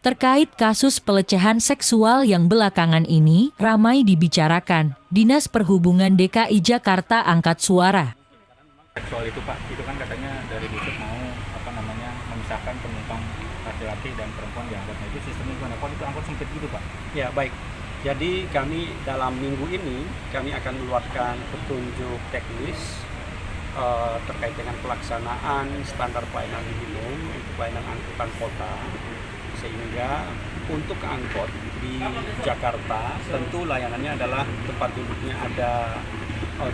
Terkait kasus pelecehan seksual yang belakangan ini ramai dibicarakan, Dinas Perhubungan DKI Jakarta angkat suara. Seksual itu Pak, itu kan katanya dari Disub mau memisahkan penumpang laki-laki dan perempuan di angkotnya. Itu sistemnya gimana? Kok itu angkot sempit gitu Pak? Ya baik, jadi kami dalam minggu ini kami akan mengeluarkan petunjuk teknis terkait dengan pelaksanaan standar pelayanan minimum untuk pelayanan angkutan kota, sehingga untuk angkot di Jakarta tentu layanannya adalah tempat duduknya ada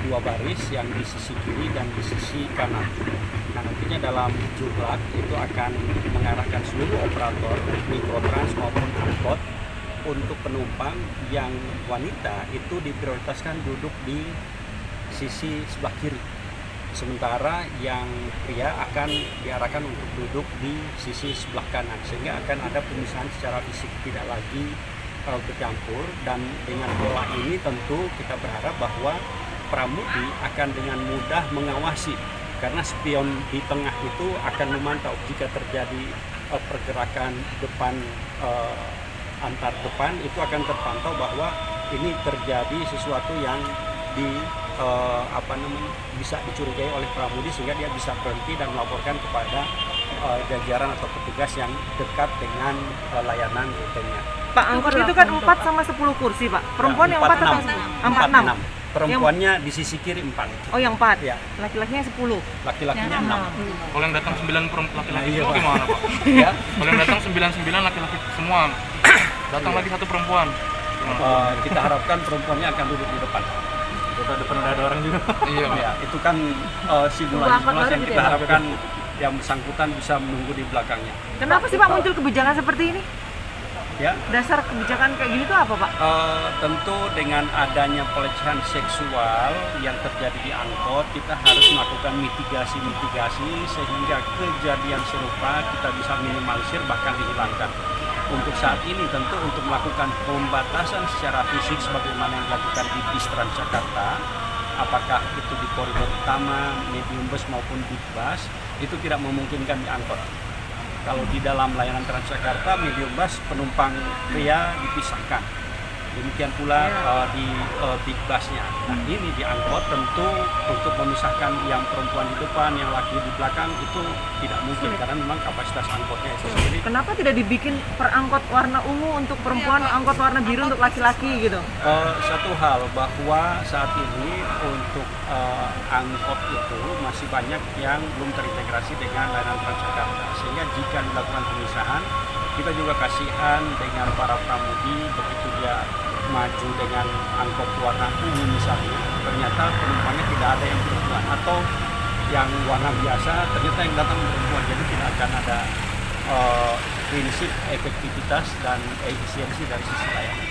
dua baris yang di sisi kiri dan di sisi kanan. Nah, nantinya dalam juklak itu akan mengarahkan seluruh operator mikrotrans maupun angkot untuk penumpang yang wanita itu diprioritaskan duduk di sisi sebelah kiri. Sementara yang pria akan diarahkan untuk duduk di sisi sebelah kanan, sehingga akan ada pemisahan secara fisik, tidak lagi bercampur. Dan dengan pola ini tentu kita berharap bahwa pramudi akan dengan mudah mengawasi, karena spion di tengah itu akan memantau jika terjadi pergerakan depan antar depan, itu akan terpantau bahwa ini terjadi sesuatu yang bisa dicurigai oleh pramudi, sehingga dia bisa berhenti dan melaporkan kepada jajaran atau petugas yang dekat dengan layanan rutenya. Pak, angkot itu kan 4 sama 10 kursi Pak. Perempuan yang 4 atau 6? Perempuannya di sisi kiri 4. Oh, yang 4? Ya. Laki-lakinya 10? Laki-lakinya 6. Kalau yang datang 9 laki-laki Iya, itu Pak. gimana Pak? Ya. Kalau yang datang 9 laki-laki semua, datang lagi satu perempuan. Kita harapkan perempuannya akan duduk di depan. Depan udah ada orang juga. Iya Pak. Ya, itu kan simulasi yang kita harapkan yang bersangkutan bisa menunggu di belakangnya. Kenapa sih Pak muncul kebijakan seperti ini? Ya. Dasar kebijakan kayak gini tuh apa Pak? Tentu dengan adanya pelecehan seksual yang terjadi di angkot, kita harus melakukan mitigasi sehingga kejadian serupa kita bisa minimalisir bahkan dihilangkan. Untuk saat ini tentu untuk melakukan pembatasan secara fisik sebagaimana yang dilakukan di bis Transjakarta, apakah itu di koridor utama, medium bus maupun big bus, itu tidak memungkinkan di angkot. Kalau di dalam layanan Transjakarta, medium bus penumpang pria dipisahkan. Demikian pula di big busnya. Nah, ini di angkot tentu untuk memisahkan yang perempuan di depan, yang laki di belakang itu tidak mungkin karena memang kapasitas angkotnya itu sendiri. Kenapa tidak dibikin per angkot warna ungu untuk perempuan, angkot warna biru untuk laki-laki gitu? Satu hal bahwa saat ini untuk angkot itu masih banyak yang belum terintegrasi dengan layanan Transjakarta, sehingga jika dilakukan pemisahan, kita juga kasihan dengan para pramudi begitu dia maju dengan angkot warna ungu misalnya, ternyata penumpangnya tidak ada yang perempuan, atau yang warna biasa ternyata yang datang perempuan, jadi tidak akan ada prinsip efektivitas dan efisiensi dari sisi layanan.